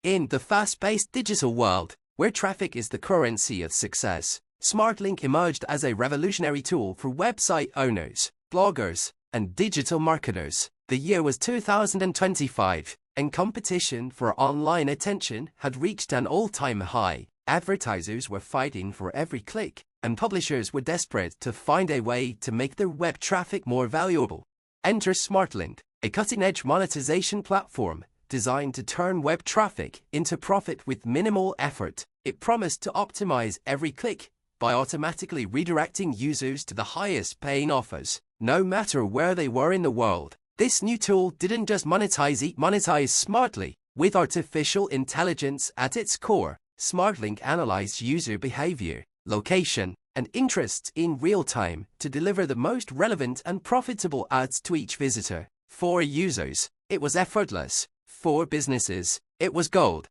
In the fast-paced digital world, where traffic is the currency of success, SmartLink emerged as a revolutionary tool for website owners, bloggers, and digital marketers. The year was 2025, and competition for online attention had reached an all-time high. Advertisers were fighting for every click, and publishers were desperate to find a way to make their web traffic more valuable. Enter SmartLink, a cutting-edge monetization platform designed to turn web traffic into profit with minimal effort. It promised to optimize every click by automatically redirecting users to the highest-paying offers, no matter where they were in the world. This new tool didn't just monetize smartly. With artificial intelligence at its core, SmartLink analyzed user behavior, location, and interests in real time to deliver the most relevant and profitable ads to each visitor. For users, it was effortless. For businesses, it was gold.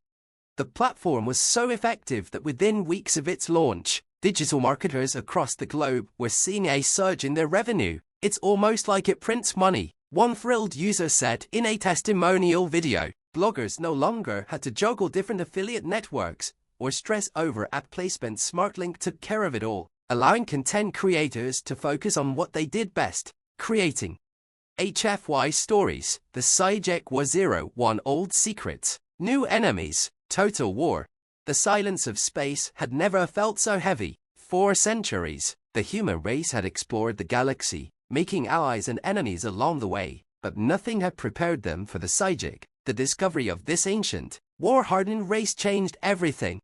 The platform was so effective that within weeks of its launch, digital marketers across the globe were seeing a surge in their revenue. It's almost like it prints money, one thrilled user said in a testimonial video. Bloggers no longer had to juggle different affiliate networks or stress over ad placement. SmartLink took care of it all, allowing content creators to focus on what they did best, creating HFY stories. The Sijec War 01 Old Secrets, New Enemies, Total War. The silence of space had never felt so heavy. For centuries, the human race had explored the galaxy, making allies and enemies along the way, but nothing had prepared them for the Sijec. The discovery of this ancient, war-hardened race changed everything.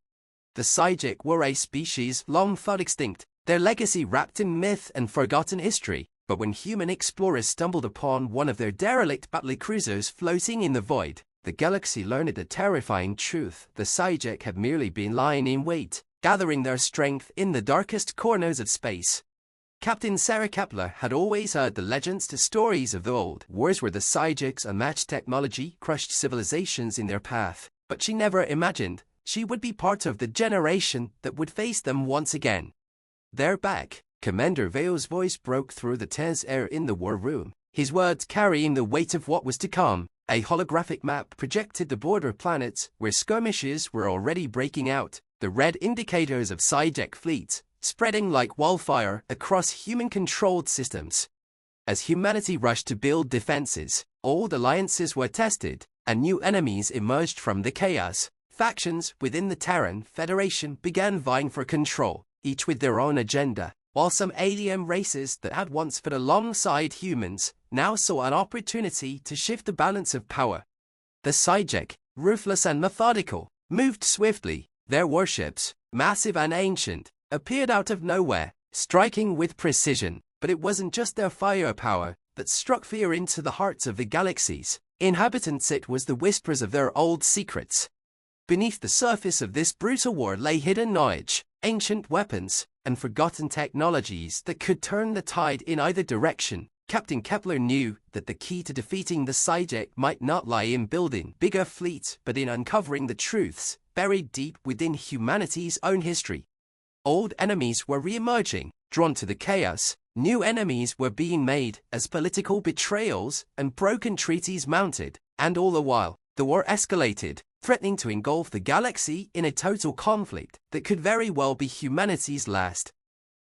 The Sijec were a species long thought extinct, their legacy wrapped in myth and forgotten history. But when human explorers stumbled upon one of their derelict battlecruisers floating in the void, the galaxy learned the terrifying truth. The Sijec had merely been lying in wait, gathering their strength in the darkest corners of space. Captain Sarah Kepler had always heard the legends to stories of the old wars where the Sijec's unmatched technology crushed civilizations in their path, but she never imagined she would be part of the generation that would face them once again. They're back. Commander Vale's voice broke through the tense air in the war room, his words carrying the weight of what was to come. A holographic map projected the border planets where skirmishes were already breaking out, the red indicators of Sijec fleets spreading like wildfire across human-controlled systems. As humanity rushed to build defenses, old alliances were tested, and new enemies emerged from the chaos. Factions within the Terran Federation began vying for control, each with their own agenda, while some alien races that had once fought alongside humans now saw an opportunity to shift the balance of power. The Sijec, ruthless and methodical, moved swiftly. Their warships, massive and ancient, appeared out of nowhere, striking with precision. But it wasn't just their firepower that struck fear into the hearts of the galaxy's inhabitants. It was the whispers of their old secrets. Beneath the surface of this brutal war lay hidden knowledge, ancient weapons, and forgotten technologies that could turn the tide in either direction. Captain Kepler knew that the key to defeating the Sijec might not lie in building bigger fleets, but in uncovering the truths buried deep within humanity's own history. Old enemies were re-emerging, drawn to the chaos. New enemies were being made as political betrayals and broken treaties mounted. And all the while, the war escalated, threatening to engulf the galaxy in a total conflict that could very well be humanity's last.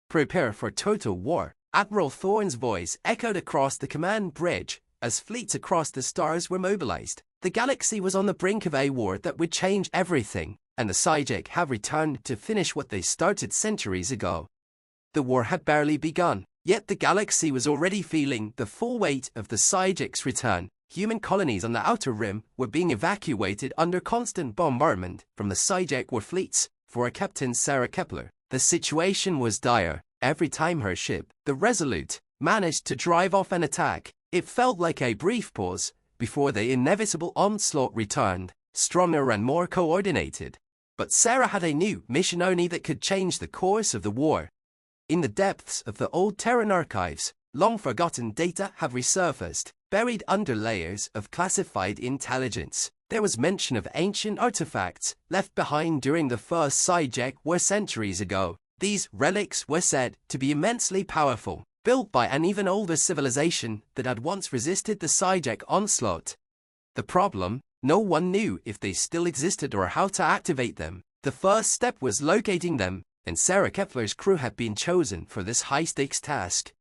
Prepare for total war. Admiral Thorne's voice echoed across the command bridge as fleets across the stars were mobilized. The galaxy was on the brink of a war that would change everything, and the Sijec have returned to finish what they started centuries ago. The war had barely begun, yet the galaxy was already feeling the full weight of the Sijec's return. Human colonies on the outer rim were being evacuated under constant bombardment from the Sijec war fleets. For Captain Sarah Kepler, the situation was dire. Every time her ship, the Resolute, managed to drive off an attack, it felt like a brief pause before the inevitable onslaught returned, stronger and more coordinated. But Sarah had a new mission only that could change the course of the war. In the depths of the old Terran archives, long-forgotten data have resurfaced, buried under layers of classified intelligence. There was mention of ancient artifacts left behind during the first Sijec war centuries ago. These relics were said to be immensely powerful, built by an even older civilization that had once resisted the Sijec onslaught. The problem? No one knew if they still existed or how to activate them. The first step was locating them, and Sarah Kepler's crew had been chosen for this high-stakes task.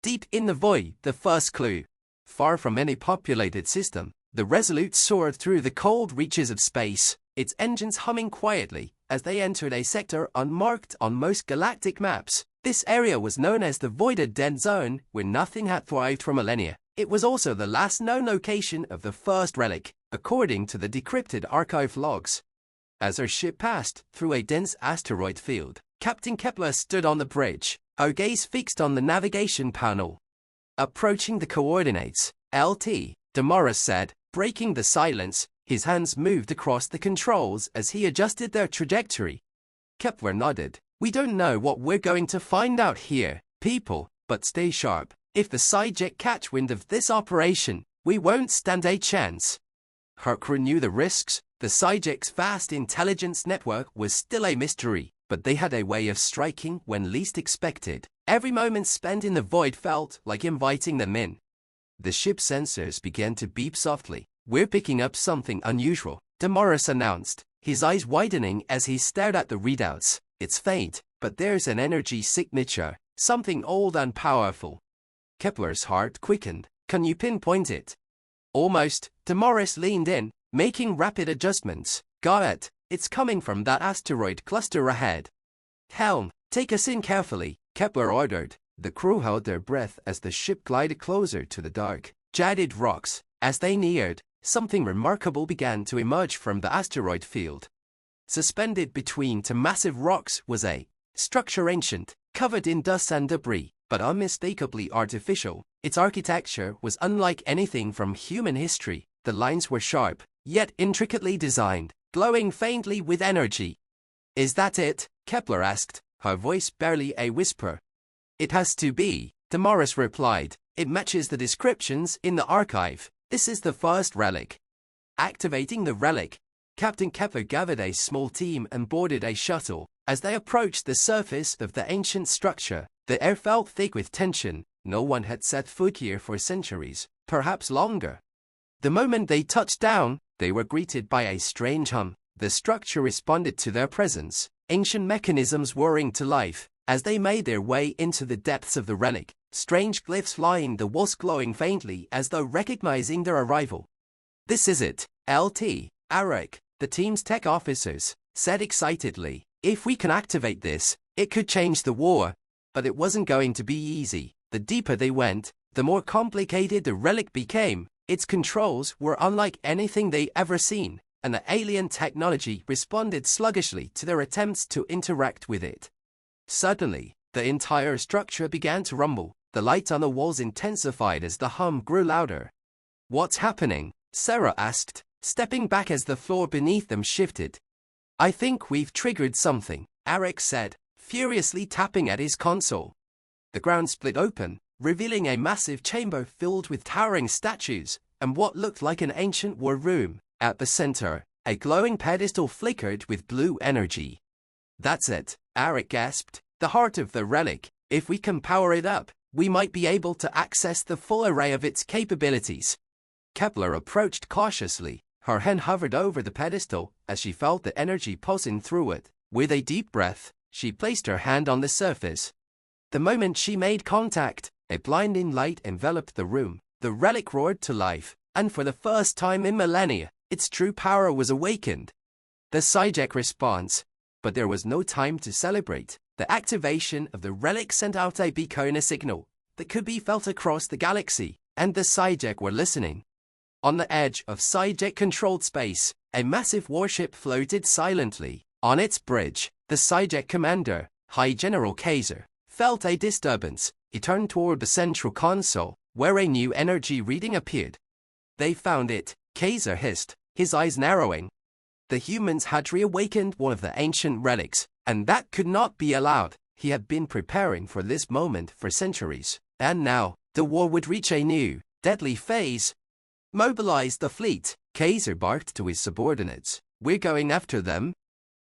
Deep in the void, the first clue. Far from any populated system, the Resolute soared through the cold reaches of space, its engines humming quietly as they entered a sector unmarked on most galactic maps. This area was known as the Voided Dead Zone, where nothing had thrived for millennia. It was also the last known location of the first relic, according to the decrypted archive logs. As her ship passed through a dense asteroid field, Captain Kepler stood on the bridge, her gaze fixed on the navigation panel. Approaching the coordinates, LT, Damaris said, breaking the silence. His hands moved across the controls as he adjusted their trajectory. Kepler nodded. We don't know what we're going to find out here, people, but stay sharp. If the Sijec catch wind of this operation, we won't stand a chance. Her crew knew the risks. The Sijec's vast intelligence network was still a mystery, but they had a way of striking when least expected. Every moment spent in the void felt like inviting them in. The ship's sensors began to beep softly. We're picking up something unusual, Damaris announced, his eyes widening as he stared at the readouts. It's faint, but there's an energy signature, something old and powerful. Kepler's heart quickened. Can you pinpoint it? Almost. Damaris leaned in, making rapid adjustments. Got it. It's coming from that asteroid cluster ahead. Helm, take us in carefully, Kepler ordered. The crew held their breath as the ship glided closer to the dark, jagged rocks. As they neared, something remarkable began to emerge from the asteroid field. Suspended between two massive rocks was a structure ancient, covered in dust and debris, but unmistakably artificial. Its architecture was unlike anything from human history. The lines were sharp, yet intricately designed, glowing faintly with energy. Is that it? Kepler asked, her voice barely a whisper. It has to be, Damaris replied. It matches the descriptions in the archive. This is the first relic. Activating the relic, Captain Kepler gathered a small team and boarded a shuttle. As they approached the surface of the ancient structure, the air felt thick with tension. No one had set foot here for centuries, perhaps longer. The moment they touched down, they were greeted by a strange hum. The structure responded to their presence, ancient mechanisms whirring to life. As they made their way into the depths of the relic, strange glyphs lined the walls glowing faintly as though recognizing their arrival. This is it, LT, Arik, the team's tech officers, said excitedly. If we can activate this, it could change the war. But it wasn't going to be easy. The deeper they went, the more complicated the relic became. Its controls were unlike anything they ever seen, and the alien technology responded sluggishly to their attempts to interact with it. Suddenly, the entire structure began to rumble. The light on the walls intensified as the hum grew louder. What's happening? Sarah asked, stepping back as the floor beneath them shifted. I think we've triggered something, Arik said, furiously tapping at his console. The ground split open, revealing a massive chamber filled with towering statues and what looked like an ancient war room. At the center, a glowing pedestal flickered with blue energy. That's it, Arik gasped, the heart of the relic. If we can power it up, we might be able to access the full array of its capabilities. Kepler approached cautiously. Her hand hovered over the pedestal as she felt the energy pulsing through it. With a deep breath, she placed her hand on the surface. The moment she made contact, a blinding light enveloped the room. The relic roared to life, and for the first time in millennia, its true power was awakened. The Sijec response. But there was no time to celebrate. The activation of the relic sent out a beacon signal that could be felt across the galaxy, and the Sijec were listening. On the edge of Sijec-controlled space, a massive warship floated silently. On its bridge, the Sijec commander, High General Kaiser, felt a disturbance. He turned toward the central console, where a new energy reading appeared. They found it, Kaiser hissed, his eyes narrowing. The humans had reawakened one of the ancient relics, and that could not be allowed. He had been preparing for this moment for centuries, and now, the war would reach a new, deadly phase. Mobilize the fleet, Kaiser barked to his subordinates. We're going after them.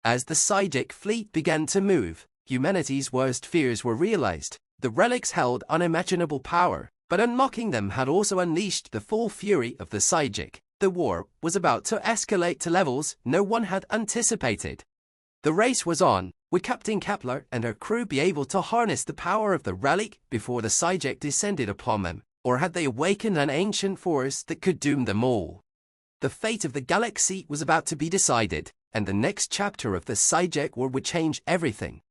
As the Sijec fleet began to move, humanity's worst fears were realized. The relics held unimaginable power, but unlocking them had also unleashed the full fury of the Sijec. The war was about to escalate to levels no one had anticipated. The race was on. Would Captain Kepler and her crew be able to harness the power of the relic before the Sijec descended upon them, or had they awakened an ancient force that could doom them all? The fate of the galaxy was about to be decided, and the next chapter of the Sijec war would change everything.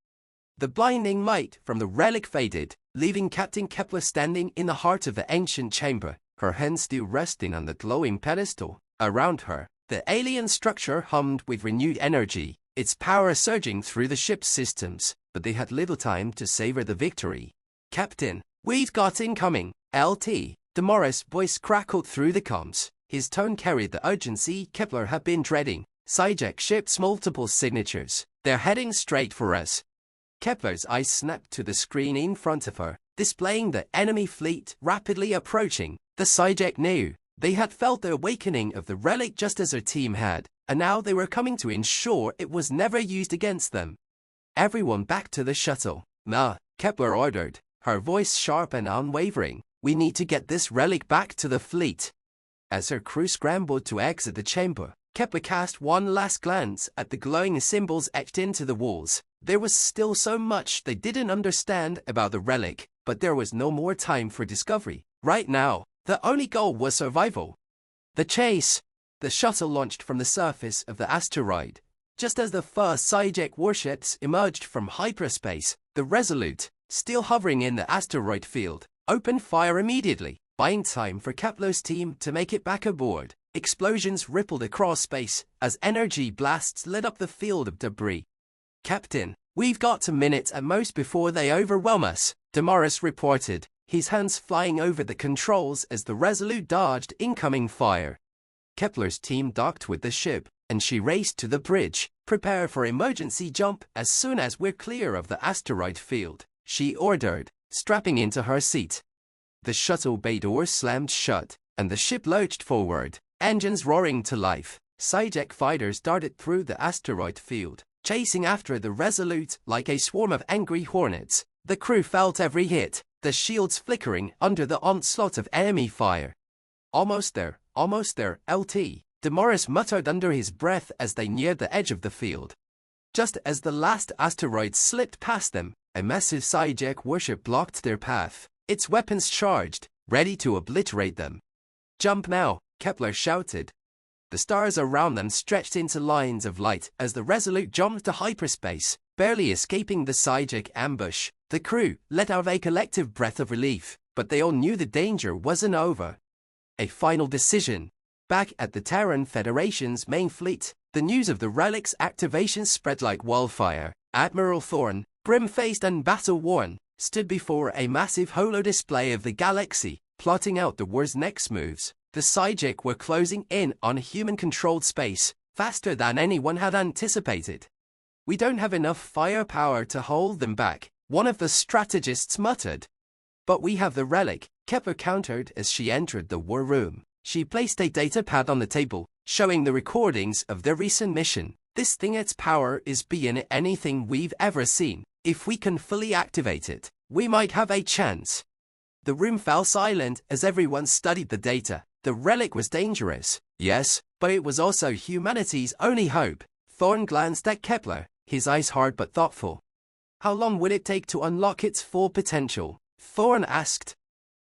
The blinding light from the relic faded, leaving Captain Kepler standing in the heart of the ancient chamber, her hands still resting on the glowing pedestal. Around her, the alien structure hummed with renewed energy, its power surging through the ship's systems, but they had little time to savor the victory. "Captain, we've got incoming, LT." Demor's voice crackled through the comms. His tone carried the urgency Kepler had been dreading. "Sijec ships multiple signatures. They're heading straight for us." Kepler's eyes snapped to the screen in front of her, displaying the enemy fleet rapidly approaching. The Sijec knew. They had felt the awakening of the relic just as her team had, and now they were coming to ensure it was never used against them. "Everyone back to the shuttle." "Ma," Kepler ordered, her voice sharp and unwavering. "We need to get this relic back to the fleet." As her crew scrambled to exit the chamber, Kepler cast one last glance at the glowing symbols etched into the walls. There was still so much they didn't understand about the relic, but there was no more time for discovery. Right now, the only goal was survival. The chase. The shuttle launched from the surface of the asteroid. Just as the first Sijec warships emerged from hyperspace, the Resolute, still hovering in the asteroid field, opened fire immediately, buying time for Kepler's team to make it back aboard. Explosions rippled across space as energy blasts lit up the field of debris. "Captain, we've got a minute at most before they overwhelm us," Demorus reported, his hands flying over the controls as the Resolute dodged incoming fire. Kepler's team docked with the ship, and she raced to the bridge. "Prepare for emergency jump as soon as we're clear of the asteroid field," she ordered, strapping into her seat. The shuttle bay doors slammed shut, and the ship lurched forward, engines roaring to life. Sijec fighters darted through the asteroid field, chasing after the Resolute like a swarm of angry hornets. The crew felt every hit, the shields flickering under the onslaught of enemy fire. Almost there, LT," Demorus muttered under his breath as they neared the edge of the field. Just as the last asteroid slipped past them, a massive Sijec warship blocked their path, its weapons charged, ready to obliterate them. "Jump now," Kepler shouted. The stars around them stretched into lines of light as the Resolute jumped to hyperspace, barely escaping the Sijec ambush. The crew let out a collective breath of relief, but they all knew the danger wasn't over. A final decision. Back at the Terran Federation's main fleet, the news of the Relics activation spread like wildfire. Admiral Thorne, grim-faced and battle-worn, stood before a massive holo-display of the galaxy, plotting out the war's next moves. The Sijec were closing in on human-controlled space, faster than anyone had anticipated. "We don't have enough firepower to hold them back," one of the strategists muttered. "But we have the relic," Kepler countered as she entered the war room. She placed a datapad on the table, showing the recordings of their recent mission. "This thing, its power is beyond anything we've ever seen. If we can fully activate it, we might have a chance." The room fell silent as everyone studied the data. The relic was dangerous, yes, but it was also humanity's only hope. Thorne glanced at Kepler, his eyes hard but thoughtful. "How long would it take to unlock its full potential?" Thorne asked.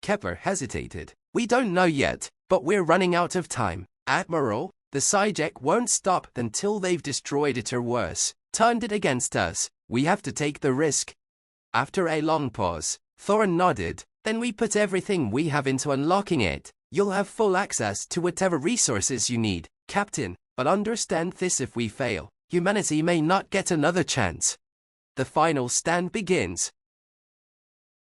Kepler hesitated. "We don't know yet, but we're running out of time. Admiral, the Sijec won't stop until they've destroyed it or worse, turned it against us. We have to take the risk." After a long pause, Thorne nodded. "Then we put everything we have into unlocking it. You'll have full access to whatever resources you need, Captain, but understand this: if we fail, humanity may not get another chance. The final stand begins.